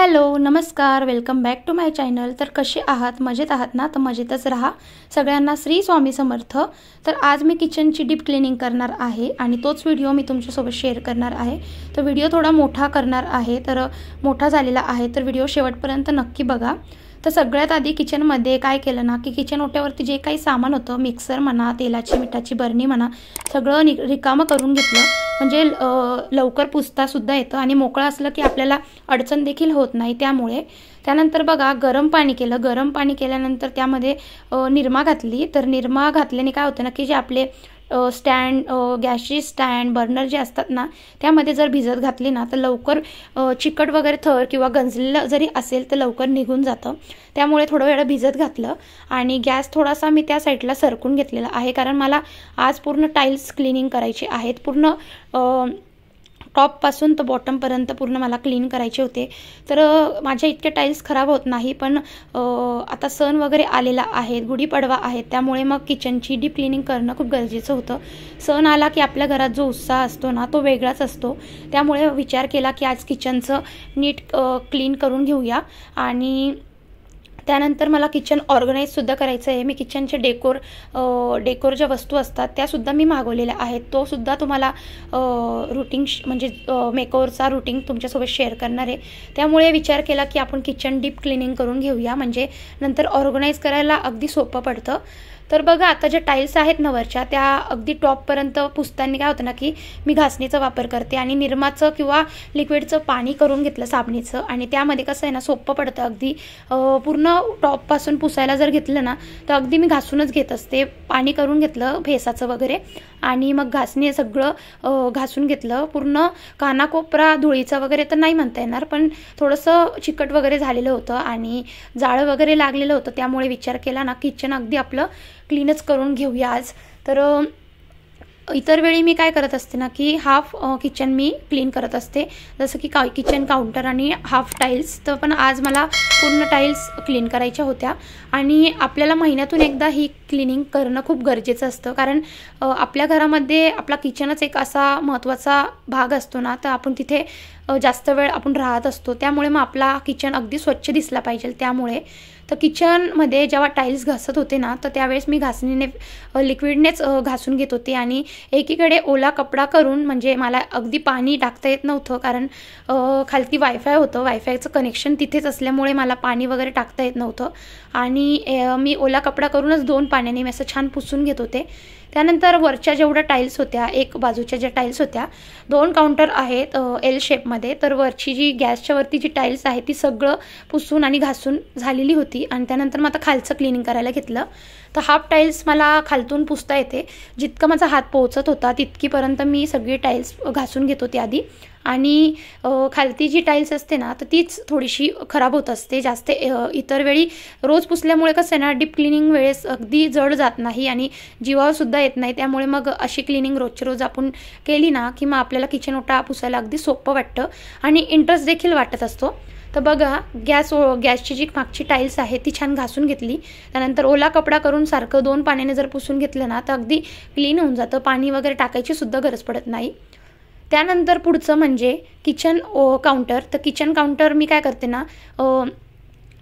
Hello नमस्कार, welcome back to my channel. तर कसे आहात? मजेत आहात ना? तर मजेतच राहा। सगळ्यांना श्री स्वामी समर्थ। तर आज मी किचनची डीप क्लिनिंग करणार आहे आणि तोच व्हिडिओ मी तुमच्यासोबत शेअर करणार आहे। तर व्हिडिओ थोडा मोठा करणार आहे, तर मोठा झालेला आहे, तर व्हिडिओ शेवटपर्यंत नक्की बघा। तर सगळ्यात आधी किचनमध्ये काय केलं ना की किचन ओट्यावरती जे काही सामान होतं, मिक्सर म्हणा, तेलाची मिठाची बरणी म्हणा, सगळं रिकामं करून घेतलं। म्हणजे लवकर पुसता सुद्धा येतं आणि मोकळं असलं की आपल्याला अडचण देखील होत नाही। त्यामुळे त्यानंतर बघा गरम पाणी केलं। गरम पाणी केल्यानंतर त्यामध्ये निरमा घातली। तर निरमा घातल्याने काय होतं ना की जे आपले स्टँड, गॅसची स्टँड, बर्नर जे असतात ना, त्यामध्ये जर भिजत घातली ना तर लवकर चिकट वगैरे थर किंवा गंजलेलं जरी असेल तर लवकर निघून जातं। त्यामुळे थोडं वेळ भिजत घातलं आणि गॅस थोडासा मी त्या साईडला सरकून घेतलेला आहे, कारण मला आज पूर्ण टाईल्स क्लिनिंग करायचे आहेत। पूर्ण टॉपपासून तर बॉटमपर्यंत पूर्ण मला क्लीन करायचे होते। तर माझ्या इतके टाईल्स खराब होत नाही, पण आता सण वगैरे आलेला आहे, गुढीपाडवा आहे, त्यामुळे मग किचनची डीप क्लिनिंग करणं खूप गरजेचं होतं। सण आला की आपल्या घरात जो उत्साह असतो ना तो वेगळाच असतो। त्यामुळे विचार केला की आज किचनचं नीट क्लीन करून घेऊया। आणि त्यानंतर मला किचन ऑर्गनाईजसुद्धा करायचं आहे। मी किचनचे डेकोर ज्या वस्तू असतात त्यासुद्धा मी मागवलेल्या आहेत। तो सुद्धा तुम्हाला रूटिंग म्हणजे मेकओव्हरचा रूटिंग तुमच्यासोबत शेअर करणार आहे। त्यामुळे विचार केला की आपण किचन डीप क्लिनिंग करून घेऊया, म्हणजे नंतर ऑर्गनाईज करायला अगदी सोपं पडतं। तर बघा आता ज्या टाईल्स आहेत ना वरच्या, त्या अगदी टॉपपर्यंत पुसताना काय होतं ना की मी घासणीचा वापर करते आणि निरमाचं किंवा लिक्विडचं पाणी करून घेतलं साबणीचं, आणि त्यामध्ये कसं आहे ना सोपं पडतं अगदी। पूर्ण टॉपपासून पुसायला जर घेतलं ना तर अगदी मी घासूनच घेत असते। पाणी करून घेतलं फेसाचं वगैरे आणि मग घासणी सगळं घासून घेतलं। पूर्ण कानाकोपरा धुळीचा वगैरे तर नाही म्हणता येणार, पण थोडंसं चिकट वगैरे झालेलं होतं आणि जाळं वगैरे लागलेलं होतं। त्यामुळे विचार केला ना किचन अगदी आपलं क्लीनच करून घेऊया आज। तर इतर वेळी मी काय करत असते ना की हाफ किचन मी क्लीन करत असते, जसं की किचन काउंटर आणि हाफ टाईल्स। तर पण आज मला पूर्ण टाईल्स क्लीन करायच्या होत्या आणि आपल्याला महिन्यातून एकदा ही क्लिनिंग करणं खूप गरजेचं असतं, कारण आपल्या घरामध्ये आपला किचनच एक असा महत्त्वाचा भाग असतो ना, तर आपण तिथे जास्त वेळ आपण राहत असतो। त्यामुळे मग आपला किचन अगदी स्वच्छ दिसला पाहिजे। त्यामुळे तर किचनमध्ये जेव्हा टाईल्स घासत होते ना तर त्यावेळेस मी घासणीने लिक्विडनेच घासून घेत होते आणि एकीकडे ओला कपडा करून, म्हणजे मला अगदी पाणी टाकता येत नव्हतं, कारण खालती वायफाय होतं, वायफायचं कनेक्शन तिथेच असल्यामुळे मला पाणी वगैरे टाकता येत नव्हतं आणि मी ओला कपडा करूनच 2 पाण्याने मी असं छान पुसून घेत होते। त्यानंतर वरच्या जेवढ्या टाईल्स होत्या, एक बाजूच्या ज्या टाईल्स होत्या, 2 काउंटर आहेत एल शेपमध्ये, तर वरची जी गॅसच्या वरती जी टाईल्स आहे ती सगळं पुसून आणि घासून झालेली होती। आणि त्यानंतर मग आता खालचं क्लिनिंग करायला घेतलं। तर हाफ टाईल्स मला खालतून पुसता येते, जितकं माझा हात पोहोचत होता तितकीपर्यंत मी सगळी टाईल्स घासून घेत होते आधी। आणि खालती जी टाईल्स असते ना तर तीच थोडीशी खराब होत असते जास्त। इतर वेळी रोज पुसल्यामुळे कसं आहे ना डीप क्लिनिंग वेळेस अगदी जड जात नाही आणि जीवावरसुद्धा येत नाही। त्यामुळे मग अशी क्लिनिंग रोजच्या रोज आपण केली ना की मग आपल्याला किचन ओटा पुसायला अगदी सोपं वाटतं आणि इंटरेस्ट देखील वाटत असतो। तर बघा गॅसची जी मागची टाईल्स आहे ती छान घासून घेतली। त्यानंतर ओला कपडा करून सारखं 2 पाण्याने जर पुसून घेतलं ना तर अगदी क्लीन होऊन जातं, पाणी वगैरे टाकायची सुद्धा गरज पडत नाही। त्यानंतर पुढचं म्हणजे किचन काउंटर। तर किचन काउंटर मी काय करते ना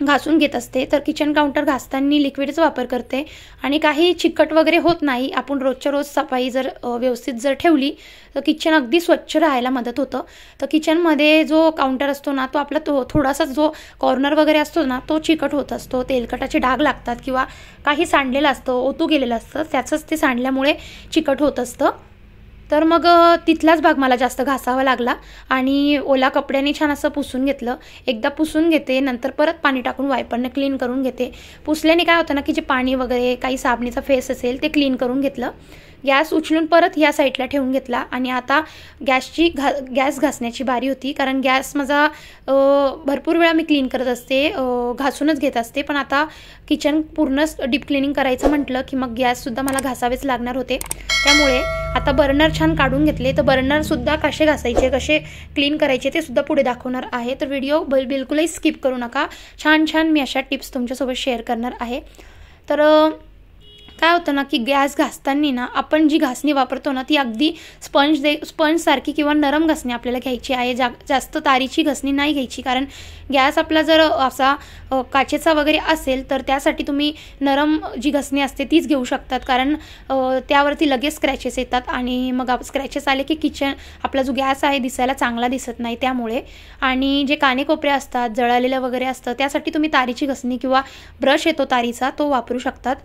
घासून घेत असते। तर किचन काउंटर घासताना लिक्विडचा वापर करते आणि काही चिकट वगैरे होत नाही। आपण रोजच्या रोज सफाई जर व्यवस्थित जर ठेवली तर किचन अगदी स्वच्छ राहायला मदत होतं। तर किचनमध्ये जो काउंटर असतो ना तो आपला थोडासा जो कॉर्नर वगैरे असतो ना तो चिकट होत असतो, तेलकटाचे डाग लागतात किंवा काही सांडलेलं असतं, ओतू गेलेलं असतं, त्याचंच ते सांडल्यामुळे चिकट होत असतं। तर मग तिथलाच भाग मला जास्त घासावा लागला आणि ओला कपड्याने छान असं पुसून घेतलं। एकदा पुसून घेते, नंतर परत पाणी टाकून वायपरने क्लीन करून घेते। पुसल्याने काय होतं ना की जे पाणी वगैरे काही साबणीचा फेस असेल ते क्लीन करून घेतलं। गॅस उचलून परत या साईडला ठेवून घेतला आणि आता गॅस घासण्याची बारी होती, कारण गॅस माझा भरपूर वेळा मी क्लीन करत असते, घासूनच घेत असते, पण आता किचन पूर्णच डीप क्लिनिंग करायचं म्हटलं की मग गॅससुद्धा मला घासावेच लागणार होते। त्यामुळे आता बर्नर छान काढून घेतले। तर बर्नरसुद्धा कसे घासायचे, कसे क्लीन करायचे ते सुद्धा पुढे दाखवणार आहे। तर व्हिडिओ बिलकुलही स्किप करू नका, छान छान मी अशा टिप्स तुमच्यासोबत शेअर करणार आहे। तर काय होतं ना की गॅस घासताना ना आपण जी घासणी वापरतो ना ती अगदी स्पंजसारखी किंवा नरम घासणी आपल्याला घ्यायची आहे. जास्त तारीची घासणी नाही घ्यायची, कारण गॅस आपला जर असा काचेचा वगैरे असेल तर त्यासाठी तुम्ही नरम जी घासणी असते तीच घेऊ शकतात, कारण त्यावरती लगेच स्क्रॅचेस येतात आणि मग स्क्रॅचेस आले की किचन आपला जो गॅस आहे दिसायला चांगला दिसत नाही. त्यामुळे आणि जे कानेकोपरे असतात जळालेलं वगैरे असतं त्यासाठी तुम्ही तारीची घासणी किंवा ब्रश येतो तारीचा तो वापरू शकतात.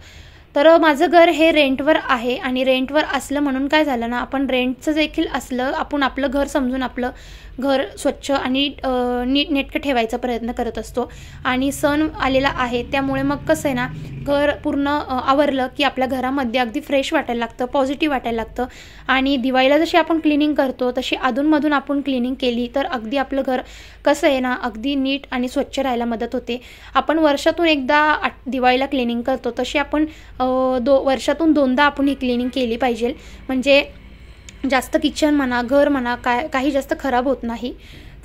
तर माझं घर हे रेंटवर आहे आणि रेंटवर असलं म्हणून काय झालं ना, आपण रेंटचं देखील असलं आपण आपलं घर समजून आपलं घर स्वच्छ आणि नीटनेटकं ठेवायचा प्रयत्न करत असतो. आणि सण आलेला आहे त्यामुळे मग कसं आहे ना, घर पूर्ण आवरलं की आपल्या घरामध्ये अगदी फ्रेश वाटायला लागतं, पॉझिटिव्ह वाटायला लागतं. आणि दिवाळीला जशी आपण क्लिनिंग करतो तशी अधूनमधून आपण क्लिनिंग केली तर अगदी आपलं घर कसं आहे ना अगदी नीट आणि स्वच्छ राहायला मदत होते. आपण वर्षातून एकदा दिवाळीला क्लिनिंग करतो तशी आपण वर्षातून 2दा आपण ही क्लिनिंग केली पाहिजे, म्हणजे जास्त किचन म्हणा घर म्हणा काही जास्त खराब होत नाही.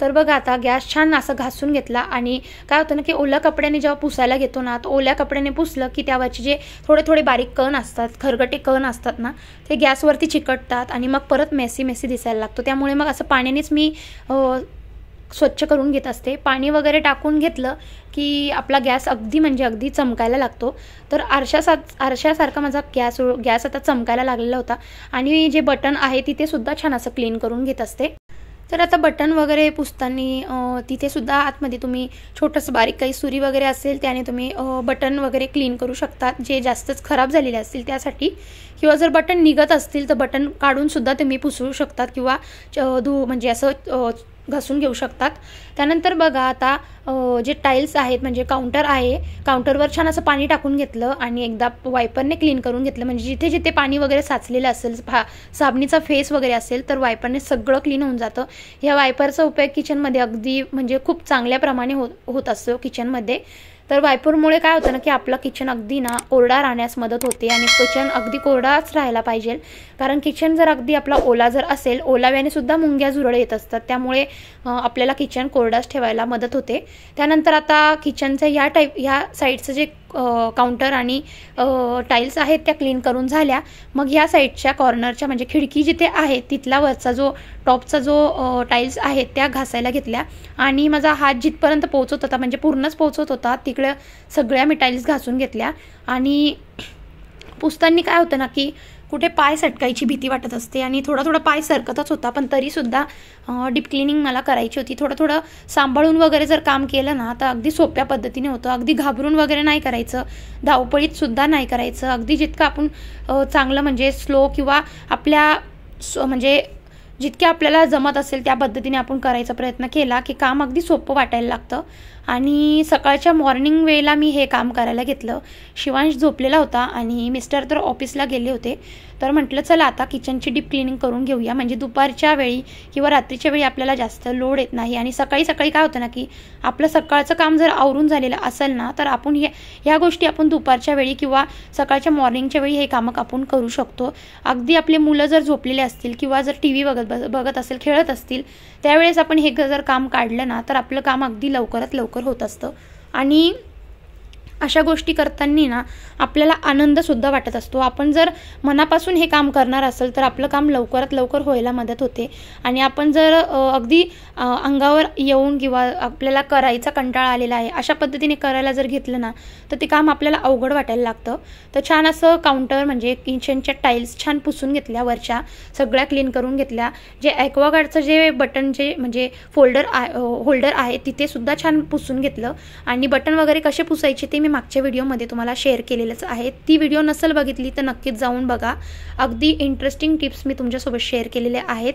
तर बघा आता गॅस छान असं घासून घेतला आणि काय होतं ना की ओल्या कपड्याने जेव्हा पुसायला घेतो ना तर ओल्या कपड्याने पुसलं की त्यावरचे जे थोडे थोडे बारीक कण असतात, खरगटे कण असतात ना ते गॅसवरती चिकटतात आणि मग परत मेसी दिसायला लागतो. त्यामुळे मग असं पाण्यानेच मी स्वच्छ करून घेत असते. पाणी वगैरे टाकून घेतलं की आपला गॅस अगदी चमकायला लागतो. तर आरशासारखा माझा गॅस आता चमकायला लागलेला होता आणि जे बटन आहे तिथे सुद्धा छान असं क्लीन करून घेत असते. तर आता बटन वगैरे पुसताना तिथे सुद्धा आतमध्ये तुम्ही छोटंसं बारीक काही सुरी वगैरे असेल त्याने तुम्ही बटन वगैरे क्लीन करू शकतात जे जास्तच खराब झालेले असतील त्यासाठी, किंवा जर बटन निघत असतील तर बटन काढून सुद्धा तुम्ही पुसू शकतात किंवा म्हणजे असं घासून घेऊ शकतात. त्यानंतर बघा आता जे टाईल्स आहेत म्हणजे काउंटर आहे, काउंटरवर छान असं पाणी टाकून घेतलं आणि एकदा वायपरने क्लीन करून घेतलं, म्हणजे जिथे जिथे पाणी वगैरे साचलेलं असेल साबणीचा फेस वगैरे असेल तर वायपरने सगळं क्लीन होऊन जातं. ह्या वायपरचा उपयोग किचनमध्ये अगदी म्हणजे खूप चांगल्या प्रमाणे होत असतो किचनमध्ये. तर वायपरमुळे काय होतं ना की आपलं किचन अगदी ना कोरडा राहण्यास मदत होते आणि किचन अगदी कोरडाच राहायला पाहिजे, कारण किचन जर अगदी आपला ओला जर असेल ओलाव्याने सुद्धा मुंग्या झुरळ येत असतात, त्यामुळे आपल्याला किचन कोरडाच ठेवायला मदत होते. त्यानंतर आता किचनचं ह्या साईडचं जे काउंटर आणि टाईल्स आहेत त्या क्लीन करून झाल्या. मग ह्या साईडच्या कॉर्नरच्या म्हणजे खिडकी जिथे आहे तिथला वरचा जो टॉपचा जो टाईल्स आहेत त्या घासायला घेतल्या आणि माझा हात जिथपर्यंत पोहोचत होता म्हणजे पूर्णच पोहोचत होता तिकडे सगळ्या मी टाईल्स घासून घेतल्या. आणि पुसताना काय होतं ना की कुठे पाय सटकायची भीती वाटत असते आणि थोडा पाय सरकतच होता, पण तरीसुद्धा डीप क्लिनिंग मला करायची होती. थोडं सांभाळून वगैरे जर काम केलं ना तर अगदी सोप्या पद्धतीने होतं. अगदी घाबरून वगैरे नाही करायचं, धावपळीत सुद्धा नाही करायचं. अगदी जितकं आपण चांगलं म्हणजे स्लो किंवा आपल्या म्हणजे जितके आपल्याला जमत असेल त्या पद्धतीने आपण करायचा प्रयत्न केला की काम अगदी सोपं वाटायला लागतं. आणि सकाळच्या मॉर्निंग वेळेला मी हे काम करायला घेतलं. शिवांश झोपलेला होता आणि मिस्टर तर ऑफिसला गेले होते, तर म्हटलं चला आता किचनची डीप क्लिनिंग करून घेऊया, म्हणजे दुपारच्या वेळी किंवा रात्रीच्या वेळी आपल्याला जास्त लोड येत नाही. आणि सकाळी काय होतं ना की आपलं सकाळचं काम जर आवरून झालेलं असेल ना तर आपण ह्या गोष्टी आपण दुपारच्या वेळी किंवा सकाळच्या मॉर्निंगच्या वेळी हे कामं आपण करू शकतो. अगदी आपले मुलं जर झोपलेले असतील किंवा जर टी व्ही बघत असेल खेळत असतील त्यावेळेस आपण हे जर काम काढलं ना तर आपलं काम अगदी लवकरात लवकर होत असतं. आणि अशा गोष्टी करताना ना आपल्याला आनंदसुद्धा वाटत असतो. आपण जर मनापासून हे काम करणार असेल तर आपलं काम लवकरात लवकर व्हायला मदत होते. आणि आपण जर अगदी अंगावर येऊन किंवा आपल्याला करायचा कंटाळा आलेला आहे अशा पद्धतीने करायला जर घेतलं ना तर ते काम आपल्याला अवघड वाटायला लागतं. तर छान असं काउंटर म्हणजे किचनच्या टाईल्स छान पुसून घेतल्या, वरच्या सगळ्या क्लीन करून घेतल्या. जे ॲक्वागार्डचं जे बटन जे म्हणजे होल्डर आहे तिथे सुद्धा छान पुसून घेतलं. आणि बटन वगैरे कसे पुसायचे ते मी मागच्या व्हिडिओमध्ये तुम्हाला शेअर केलेलंच आहे. ती व्हिडिओ नसेल बघितली तर नक्कीच जाऊन बघा. अगदी इंटरेस्टिंग टिप्स मी तुमच्यासोबत शेअर केलेले आहेत.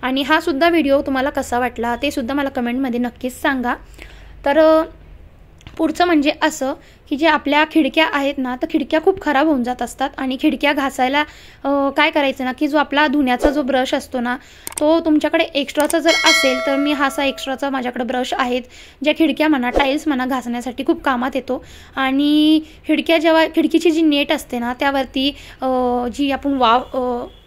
आणि हा सुद्धा व्हिडिओ तुम्हाला कसा वाटला ते सुद्धा मला कमेंटमध्ये नक्कीच सांगा. तर पुढचं म्हणजे असं की जे आपल्या खिडक्या आहेत ना तर खिडक्या खूप खराब होऊन जात असतात आणि खिडक्या घासायला काय करायचं ना की जो आपला धुण्याचा जो ब्रश असतो ना तो तुमच्याकडे एक्स्ट्राचा जर असेल तर मी हा एक्स्ट्राचा माझ्याकडे ब्रश आहेत ज्या खिडक्या म्हणा टाईल्स म्हणा घासण्यासाठी खूप कामात येतो. आणि खिडकीची जी नेट असते ना त्यावरती जी आपण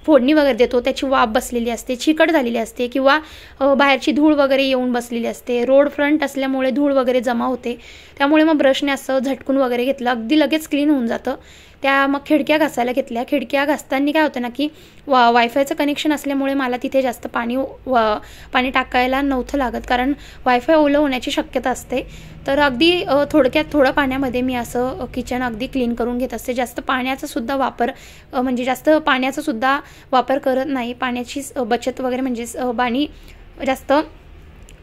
फोडणी वगैरे देतो त्याची वाफ बसलेली असते, चिकट झालेली असते किंवा बाहेरची धूळ वगैरे येऊन बसलेली असते. रोड फ्रंट असल्यामुळे धूळ वगैरे जमा होते, त्यामुळे मग ब्रशने असं झटकून वगैरे घेतलं अगदी लगेच क्लीन होऊन जातं. त्या मग खिडक्या घासायला घेतल्या. खिडक्या घासताना काय होतं ना की वायफायचं कनेक्शन असल्यामुळे मला तिथे जास्त पाणी टाकायला नव्हतं लागत, कारण वायफाय ओलं होण्याची शक्यता असते. तर अगदी थोडक्यात थोडं पाण्यामध्ये मी असं किचन अगदी क्लीन करून घेत असते. जास्त पाण्याचा सुद्धा वापर म्हणजे जास्त पाण्याचा सुद्धा वापर करत नाही. पाण्याची बचत वगैरे म्हणजे पाणी जास्त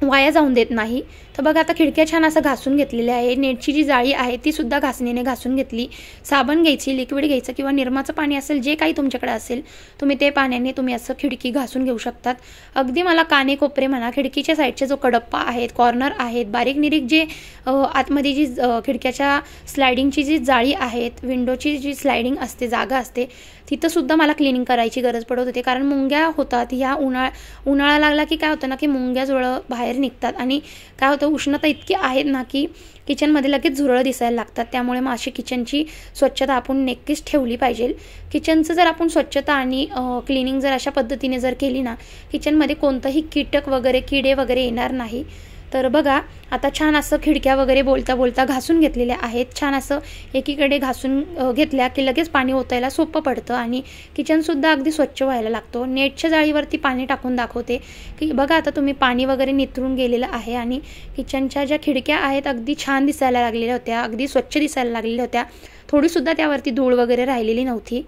वाया जाऊन देत नाही. तर बघा आता खिडक्या छान असं घासून घेतलेल्या आहे. नेटची जी जाळी आहे ती सुद्धा घासणीने घासून घेतली. साबण घ्यायची, लिक्विड घ्यायचं किंवा निरमाचं पाणी असेल, जे काही तुमच्याकडे असेल तुम्ही ते पाण्याने तुम्ही असं खिडकी घासून घेऊ शकतात. अगदी मला काने कोपरे म्हणा, खिडकीच्या साईडचे जो कडप्पा आहेत, कॉर्नर आहेत, बारीक निरीक जे आतमध्ये जी खिडक्याच्या स्लायडिंगची जी जाळी आहेत, विंडोची जी स्लायडिंग असते, जागा असते, तिथं सुद्धा मला क्लिनिंग करायची गरज पडत होती. कारण मुंग्या होतात. ह्या उन्हाळा लागला की काय होतं ना की मुंग्या जुळं बाहेर निघतात आणि काय होतं, उष्णता इतकी आहेत ना की किचनमध्ये लगेच झुरळं दिसायला लागतात. त्यामुळे मग अशी किचनची स्वच्छता आपण नक्कीच ठेवली पाहिजे. किचनचं जर आपण स्वच्छता आणि क्लिनिंग जर अशा पद्धतीने जर केली ना, किचनमध्ये कोणतंही कीटक वगैरे किडे वगैरे येणार नाही. तर बघा आता छान असं खिडक्या वगैरे बोलता बोलता घासून घेतलेल्या आहेत. छान असं एकीकडे घासून घेतल्या की लगेच पाणी ओतायला सोपं पडतं आणि किचनसुद्धा अगदी स्वच्छ व्हायला लागतो. नेटच्या जाळीवरती पाणी टाकून दाखवते की बघा आता तुम्ही पाणी वगैरे निथरून गेलेलं आहे आणि किचनच्या ज्या खिडक्या आहेत अगदी छान दिसायला लागलेल्या होत्या, अगदी स्वच्छ दिसायला लागलेल्या होत्या. थोडीसुद्धा त्यावरती धूळ वगैरे राहिलेली नव्हती.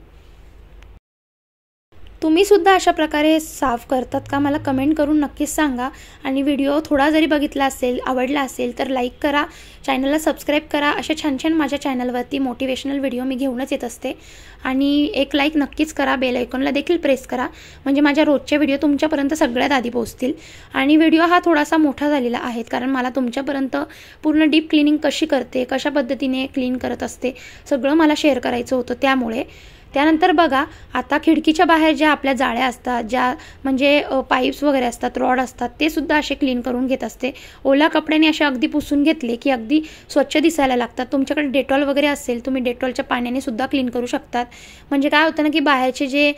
तुम्ही सुद्धा अशा प्रकारे साफ करतात का, मला कमेंट करून नक्कीच सांगा. आणि व्हिडिओ थोडा जरी बघितला असेल, आवडला असेल तर लाईक करा, चॅनलला सबस्क्राईब करा. अशा छान छान माझ्या चॅनलवरती मोटिवेशनल व्हिडिओ मी घेऊनच येत असते. आणि एक लाईक नक्कीच करा, बेल आयकॉनला देखील प्रेस करा, म्हणजे माझ्या रोजचे व्हिडिओ तुमच्यापर्यंत सगळ्यात आधी पोहोचतील. आणि व्हिडिओ हा थोडासा मोठा झालेला आहे, कारण मला तुमच्यापर्यंत पूर्ण डीप क्लिनिंग कशी करते, कशा पद्धतीने क्लीन करत असते, सगळं मला शेअर करायचं होतं. त्यानंतर बघा आता खिडकीच्या बाहेर ज्या आपल्या जाळ्या असतात, ज्या म्हणजे पाईप्स वगैरे असतात, रॉड असतात, ते सुद्धा असे क्लीन करून घेत असते. ओल्या कपड्याने असे अगदी पुसून घेतले की अगदी स्वच्छ दिसायला लागतात. तुमच्याकडे डेटॉल वगैरे असेल, तुम्ही डेटॉलच्या पाण्याने सुद्धा क्लीन करू शकतात. म्हणजे काय होतं ना की बाहेरचे जे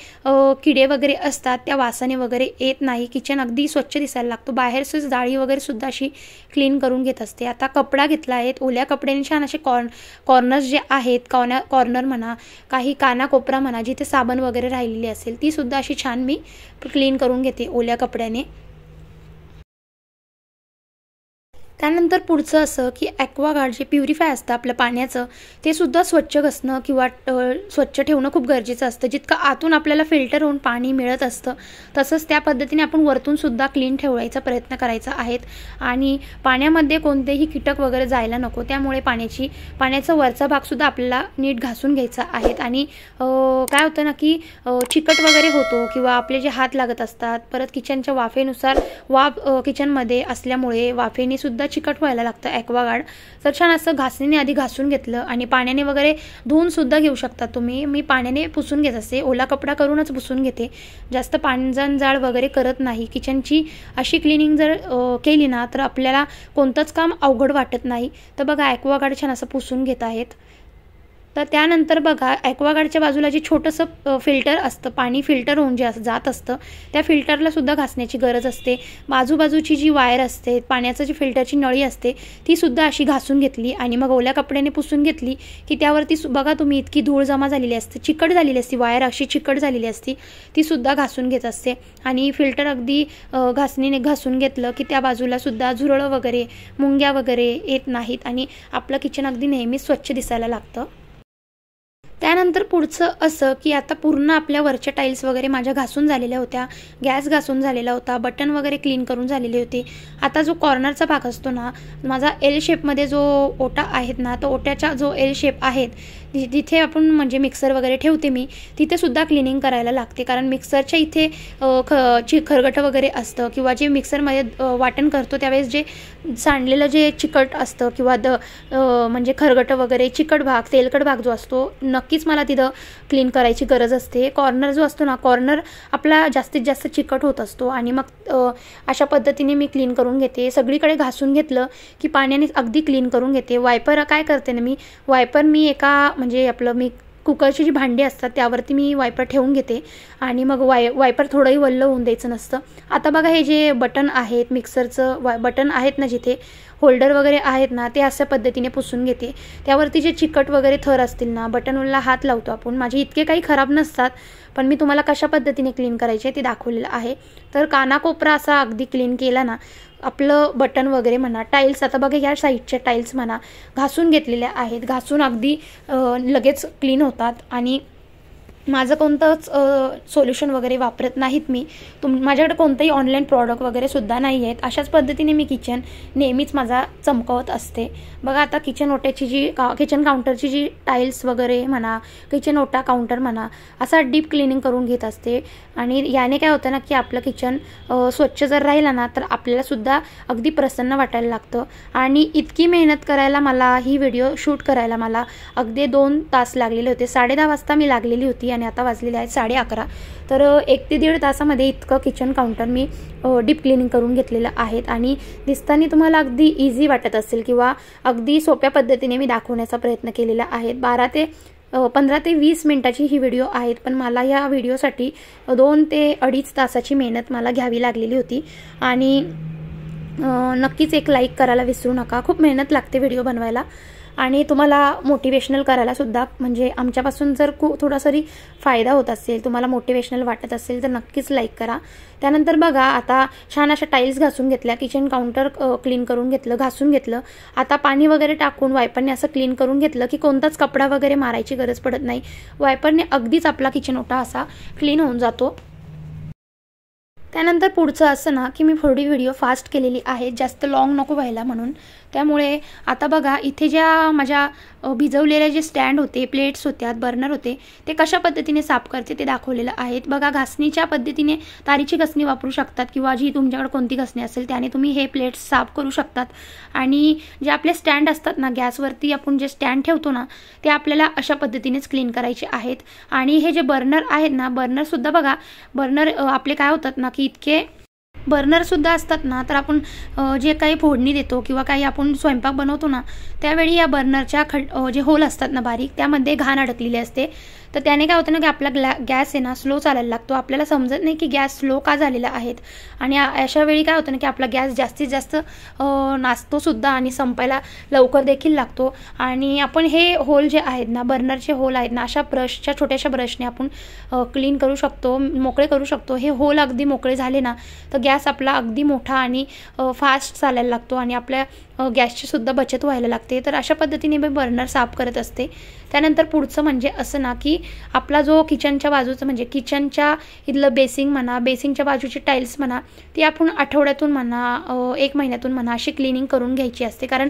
किडे वगैरे असतात त्या वासाने वगैरे येत नाही. किचन अगदी स्वच्छ दिसायला लागतो. बाहेरच जाळी वगैरे सुद्धा अशी क्लीन करून घेत असते. आता कपडा घेतला आहे, ओल्या कपड्याने छान असे कॉर्नर्स जे आहेत, कॉर्नर म्हणा, काही कोपरा म्हणा, जिथे साबण वगैरे राहिलेली असेल ती सुद्धा अशी छान मी क्लीन करून घेते ओल्या कपड्याने. त्यानंतर पुढचं असं की ॲक्वागार्ड जे प्युरिफाय असतं आपलं पाण्याचं, ते सुद्धा स्वच्छ घासणं किंवा स्वच्छ ठेवणं खूप गरजेचं असतं. जितकं आतून आपल्याला फिल्टर होऊन पाणी मिळत असतं, तसंच त्या पद्धतीने आपण वरतून सुद्धा क्लीन ठेवायचा प्रयत्न करायचा आहे. आणि पाण्यामध्ये कोणतेही कीटक वगैरे जायला नको, त्यामुळे पाण्याचा वरचा भागसुद्धा आपल्याला नीट घासून घ्यायचा आहे. आणि काय होतं ना की चिकट वगैरे होतो किंवा आपले जे हात लागत असतात, परत किचनच्या वाफेनुसार वाफ किचनमध्ये असल्यामुळे वाफेने सुद्धा चिकट व्हायला लागतं ॲक्वागार्ड. तर छान असं घासणीने आधी घासून घेतलं आणि पाण्याने वगैरे धुवून सुद्धा घेऊ शकता तुम्ही. मी पाण्याने पुसून घेत असते, ओला कपडा करूनच पुसून घेते, जास्त पाणजाळ वगैरे करत नाही. किचनची अशी क्लिनिंग जर केली ना तर आपल्याला कोणतंच काम अवघड वाटत नाही. तर बघा ॲक्वागार्ड छान असं पुसून घेत आहेत. तर त्यानंतर बघा ॲक्वागार्डच्या बाजूला जे छोटंसं फिल्टर असतं, पाणी फिल्टर होऊन जे जात असतं, त्या फिल्टरला सुद्धा घासण्याची गरज असते. बाजूबाजूची जी वायर असते, पाण्याचं जी फिल्टरची नळी असते, ती सुद्धा अशी घासून घेतली आणि मग ओल्या कपड्याने पुसून घेतली की त्यावरती बघा तुम्ही इतकी धूळ जमा झालेली असते, चिकट झालेली असते, वायर अशी चिकट झालेली असती, ती सुद्धा घासून घेत असते. आणि फिल्टर अगदी घासणीने घासून घेतलं की त्या बाजूला सुद्धा झुरळं वगैरे, मुंग्या वगैरे येत नाहीत आणि आपलं किचन अगदी नेहमी स्वच्छ दिसायला लागतं. त्यानंतर पुढचं असं की आता पूर्ण आपल्या वरच्या टाईल्स वगैरे माझ्या घासून झालेल्या होत्या, गॅस घासून झालेला होता, बटन वगैरे क्लीन करून झालेले होते. आता जो कॉर्नरचा भाग असतो ना, माझा एल शेपमध्ये जो ओटा आहेत ना, तो ओट्याचा जो एल शेप आहेत जिथे आपण म्हणजे मिक्सर वगैरे ठेवते मी, तिथे सुद्धा क्लिनिंग करायला लागते. कारण मिक्सरच्या इथे खरगटं वगैरे असतं किंवा जे मिक्सरमध्ये वाटण करतो त्यावेळेस जे सांडलेलं जे चिकट असतं किंवा म्हणजे खरगटं वगैरे चिकट भाग, तेलकट भाग जो असतो, नक्कीच मला तिथं क्लीन करायची गरज असते. कॉर्नर जो असतो ना, कॉर्नर आपला जास्तीत जास्त चिकट होत असतो आणि मग अशा पद्धतीने मी क्लीन करून घेते. सगळीकडे घासून घेतलं की पाण्याने अगदी क्लीन करून घेते. वायपर काय करते ना, वायपर मी एका म्हणजे आपलं मी कुकरची जी भांडी असतात त्यावरती मी वायपर ठेवून घेते आणि मग वायपर थोडंही वल्ल होऊन द्यायचं नसतं. आता बघा हे जे बटन आहेत, मिक्सरचं बटन आहेत ना, जिथे होल्डर वगैरे आहेत ना ते अशा पद्धतीने पुसून घेते। त्यावरती जे चिकट वगैरे थर असतील ना, बटनला हात लावतो आपण, माझे इतके काही खराब नसतात, पण मी तुम्हाला कशा पद्धतीने क्लीन करायचे ते दाखवलेलं आहे। तर कानाकोपरा असा अगदी क्लीन केला ना, आपलं बटन वगैरे म्हणा, टाईल्स, आता बघा या साईडच्या टाईल्स म्हणा घासून घेतलेल्या आहेत, घासून अगदी लगेच क्लीन होतात। आणि माझं कोणतंच सोल्युशन वगैरे वापरत नाहीत मी, माझ्याकडे कोणतंही ऑनलाईन प्रॉडक्ट वगैरे सुद्धा नाही आहेत। अशाच पद्धतीने मी किचन नेहमीच माझा चमकवत असते। बघा आता किचन ओट्याची जी किचन काउंटरची जी टाईल्स वगैरे म्हणा, किचन ओटा काउंटर म्हणा, असा डीप क्लिनिंग करून घेत असते। आणि याने काय होतं ना की आपलं किचन स्वच्छ जर राहिलं ना तर आपल्यालासुद्धा अगदी प्रसन्न वाटायला लागतं। आणि इतकी मेहनत करायला मला, ही व्हिडिओ शूट करायला मला अगदी 2 तास लागलेले होते। 10:30 वाजता मी लागलेली होती आणि आता वाजलेले आहेत 11:30। तर 1 ते 1.5 तासामध्ये इतकं किचन काउंटर मी डीप क्लिनिंग करून घेतलेलं आहेत। आणि दिसताना तुम्हाला अगदी इझी वाटत असेल किंवा अगदी सोप्या पद्धतीने मी दाखवण्याचा प्रयत्न केलेला आहे। 15 ते 20 मिनिटाची ही व्हिडिओ आहेत, पण मला या व्हिडिओसाठी 2 ते 2.5 तासाची मेहनत मला घ्यावी लागलेली होती। आणि नक्कीच एक लाईक करायला विसरू नका, खूप मेहनत लागते व्हिडिओ बनवायला। आणि तुम्हाला मोटिवेशनल करायला सुद्धा, म्हणजे आमच्यापासून जर थोडासारी फायदा होत असेल, तुम्हाला मोटिवेशनल वाटत असेल तर नक्कीच लाईक करा। त्यानंतर बघा आता छान अशा टाईल्स घासून घेतल्या, किचन काउंटर क्लीन करून घेतलं, घासून घेतलं। आता पाणी वगैरे टाकून वायपरने असं क्लीन करून घेतलं की कोणताच कपडा वगैरे मारायची गरज पडत नाही, वायपरने अगदीच आपला किचन ओटा असा क्लीन होऊन जातो। त्यानंतर पुढचं असं ना की मी थोडी व्हिडिओ फास्ट केलेली आहे, जास्त लॉंग नको व्हायला म्हणून। त्यामुळे आता बघा इथे ज्या माझ्या भिजवलेले जे स्टँड होते, प्लेट्स होत्या, बर्नर होते, ते कशा पद्धतीने साफ करते ते दाखवलेलं आहे। बघा घासणीच्या पद्धतीने तारीची घासणी वापरू शकतात किंवा जी तुमच्याकडे कोणती घासणी असेल त्याने तुम्ही हे प्लेट्स साफ करू शकतात। आणि जे आपले स्टँड असतात ना, गॅसवरती आपण जे स्टँड ठेवतो ना, ते आपल्याला अशा पद्धतीनेच क्लीन करायचे आहेत। आणि हे जे बर्नर आहेत ना, बर्नरसुद्धा बघा, बर्नर आपले काय होतात ना की इतके बर्नरसुद्धा असतात ना, तर आपण जे काही फोडणी देतो किंवा काही आपण स्वयंपाक बनवतो ना, त्यावेळी या बर्नरच्या जे होल असतात ना बारीक, त्यामध्ये घाण अडकलेली असते। तर त्याने काय होतं ना की आपला गॅस आहे ना स्लो चालायला लागतो, आपल्याला समजत नाही की गॅस स्लो का झालेला आहेत। आणि अशा वेळी काय होतं ना की आपला गॅस जास्तीत जास्त नाचतो सुद्धा आणि संपायला लवकर देखील लागतो। आणि आपण हे होल जे आहेत ना, बर्नरचे होल आहेत ना, अशा ब्रशच्या छोट्याशा ब्रशने आपण क्लीन करू शकतो, मोकळे करू शकतो। हे होल अगदी मोकळे झाले ना तर गॅस आपला अगदी मोठा आणि फास्ट चालायला लागतो आणि आपल्या गॅसची सुद्धा बचत व्हायला लागते। तर अशा पद्धतीने मी बर्नर साफ करत असते। त्यानंतर पुढचं म्हणजे असं ना की आपला जो किचनच्या बाजूचं म्हणजे किचनच्या इथलं बेसिंग म्हणा, बेसिंगच्या बाजूची टाईल्स म्हणा, ती आपण आठवड्यातून म्हणा, 1 महिन्यातून म्हणा अशी क्लिनिंग करून घ्यायची असते। कारण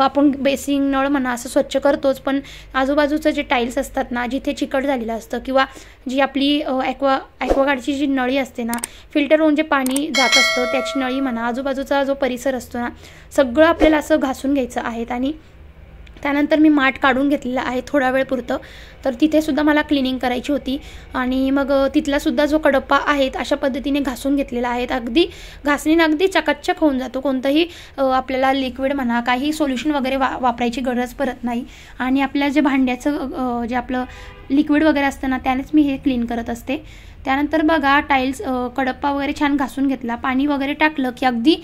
आपण बेसिंग नळ म्हणा असं स्वच्छ करतोच, पण आजूबाजूचं जे टाईल्स असतात ना, जिथे चिकट झालेलं असतं किंवा जी आपली ॲक्वागार्डची जी नळी असते ना, फिल्टर होऊन जे पाणी जात असतं त्याची नळी म्हणा, आजूबाजूचा जो परिसर असतो ना, सगळं आपल्याला असं घासून घ्यायचं आहे। आणि त्यानंतर मी माठ काढून घेतलेला आहे थोडा वेळ पुरतं, तर तिथे सुद्धा मला क्लिनिंग करायची होती। आणि मग तिथला सुद्धा जो कडप्पा आहे अशा पद्धतीने घासून घेतलेला आहे, अगदी घासणीने अगदी चकाचक होऊन जातो, कोणतंही आपल्याला लिक्विड म्हणा काही सोल्युशन वगैरे वापरायची गरज पडत नाही। आणि आपल्या जे भांड्याचं जे आपलं लिक्विड वगैरे असतं ना, त्यानेच मी हे क्लीन करत असते। त्यानंतर बघा टाईल्स कडप्पा वगैरे छान घासून घेतला, पाणी वगैरे टाकलं की अगदी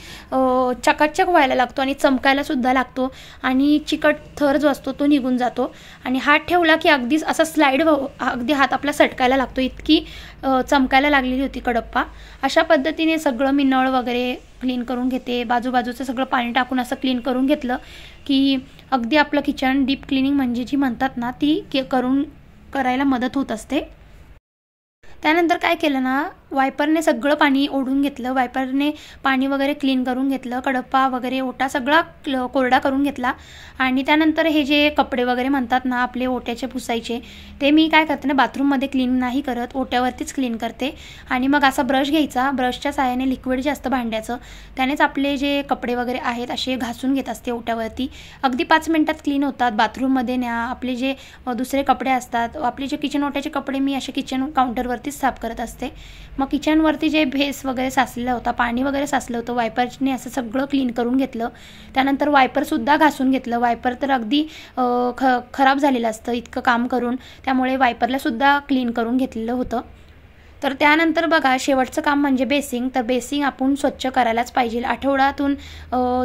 चकाचक व्हायला लागतो आणि चमकायला सुद्धा लागतो आणि चिकट थर जो असतो तो निघून जातो। आणि हात ठेवला की अगदीच असा स्लाईड अगदी हात आपला सटकायला लागतो, इतकी चमकायला लागलेली होती कडप्पा। अशा पद्धतीने सगळं मी नळ वगैरे क्लीन करून घेते, बाजूबाजूचं सगळं पाणी टाकून असं क्लीन करून घेतलं की अगदी आपलं किचन डीप क्लिनिंग म्हणजे जी म्हणतात ना ती करायला मदत होत असते। त्यानंतर काय केलं ना, वायपरने सगळं पाणी ओढून घेतलं, वायपरने पाणी वगैरे क्लीन करून घेतलं, कडप्पा वगैरे ओटा सगळा कोरडा करून घेतला। आणि त्यानंतर हे जे कपडे वगैरे म्हणतात ना आपले ओट्याचे पुसायचे, ते मी काय करते ना बाथरूममध्ये क्लीन नाही करत, ओट्यावरतीच क्लीन करते। आणि मग असा ब्रश घ्यायचा, ब्रशच्या साहाय्याने लिक्विड जे असतं भांड्याचं त्यानेच आपले जे कपडे वगैरे आहेत असे घासून घेत असते ओट्यावरती, अगदी 5 मिनिटात क्लीन होतात। बाथरूममध्ये न्या, आपले जे दुसरे कपडे असतात, आपले जे किचन ओट्याचे कपडे मी असे किचन काउंटरवरतीच साफ करत असते। मग किचनवरती जे भेस वगैरे साचलेला होता, पाणी वगैरे साचलं होतं, वायपरने असं सगळं क्लीन करून घेतलं। त्यानंतर वायपरसुद्धा घासून घेतलं, वायपर तर अगदी खराब झालेलं असतं इतकं काम करून, त्यामुळे वायपरला सुद्धा क्लीन करून घेतलेलं होतं। तर त्यानंतर बघा शेवटचं काम म्हणजे बेसिंग. तर बेसिंग आपण स्वच्छ करायलाच पाहिजे. आठवड्यातून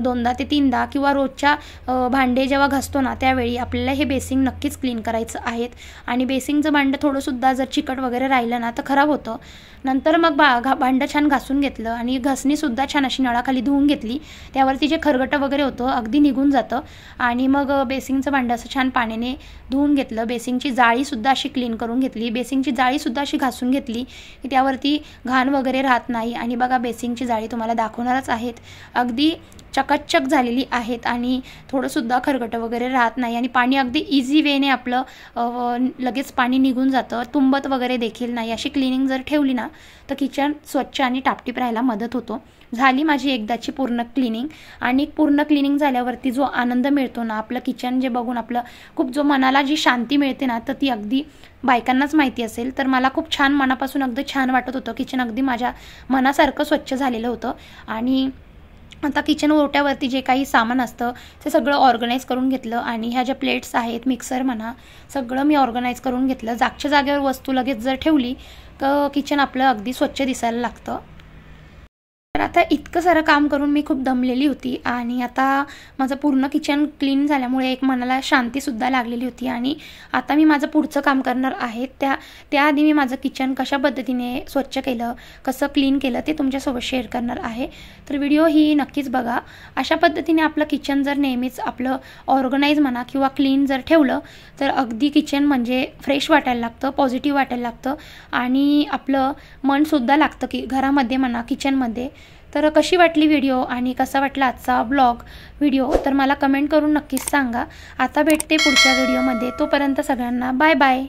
2दा ते 3दा किंवा रोजच्या भांडे जेव्हा घासतो ना त्यावेळी आपल्याला हे बेसिंग नक्कीच क्लीन करायचं आहे. आणि बेसिंगचं भांडं थोडंसुद्धा जर चिकट वगैरे राहिलं ना तर खराब होतं. नंतर मग भांडं छान घासून घेतलं आणि घासणीसुद्धा छान अशी नळाखाली धुवून घेतली. त्यावरती जे खरगटं वगैरे होतं अगदी निघून जातं. आणि मग बेसिंगचं भांडं असं छान पाण्याने धुवून घेतलं. बेसिंगची जाळीसुद्धा अशी क्लीन करून घेतली. बेसिंगची जाळीसुद्धा अशी घासून घेतली की त्यावरती घाण वगैरे राहत नाही. आणि बघा बेसिंगची जाळी तुम्हाला दाखवणारच आहेत, अगदी चकाचक झालेली आहेत आणि थोडंसुद्धा खरगटं वगैरे राहत नाही. आणि पाणी अगदी इझी वेने आपलं लगेच पाणी निघून जातं, तुंबत वगैरे देखील नाही. अशी क्लिनिंग जर ठेवली ना तर किचन स्वच्छ आणि टापटीप राहायला मदत होतो. झाली माझी एकदाची पूर्ण क्लिनिंग. आणि पूर्ण क्लिनिंग झाल्यावरती जो आनंद मिळतो ना, आपलं किचन जे बघून आपलं खूप जो मनाला जी शांती मिळते ना, तर ती अगदी बायकांनाच माहिती असेल. तर मला खूप छान, मनापासून अगदी छान वाटत होतं. किचन अगदी माझ्या मनासारखं स्वच्छ झालेलं होतं. आणि आता किचन ओट्यावरती जे काही सामान असतं ते सगळं ऑर्गनाईज करून घेतलं. आणि ह्या ज्या प्लेट्स आहेत, मिक्सर म्हणा, सगळं मी ऑर्गनाईज करून घेतलं. जागच्या जागेवर वस्तू लगेच जर ठेवली तर किचन आपलं अगदी स्वच्छ दिसायला लागतं. तर आता इतकं सारं काम करून मी खूप दमलेली होती आणि आता माझं पूर्ण किचन क्लीन झाल्यामुळे एक मनाला शांतीसुद्धा लागलेली होती. आणि आता मी माझं पुढचं काम करणार आहे. त्याआधी मी माझं किचन कशा पद्धतीने स्वच्छ केलं, कसं क्लीन केलं ते तुमच्यासोबत शेअर करणार आहे. तर व्हिडिओ ही नक्कीच बघा. अशा पद्धतीने आपलं किचन जर नेहमीच आपलं ऑर्गनाईज म्हणा किंवा क्लीन जर ठेवलं तर अगदी किचन म्हणजे फ्रेश वाटायला लागतं, पॉझिटिव्ह वाटायला लागतं आणि आपलं मनसुद्धा लागतं की घरामध्ये म्हणा, किचनमध्ये. तर कशी वाटली व्हिडिओ आणि कसा वाटला आजचा व्हिडिओ तर मला कमेंट करून नक्कीच सांगा. आता भेटते पुढच्या व्हिडिओमध्ये. तोपर्यंत सगळ्यांना बाय बाय.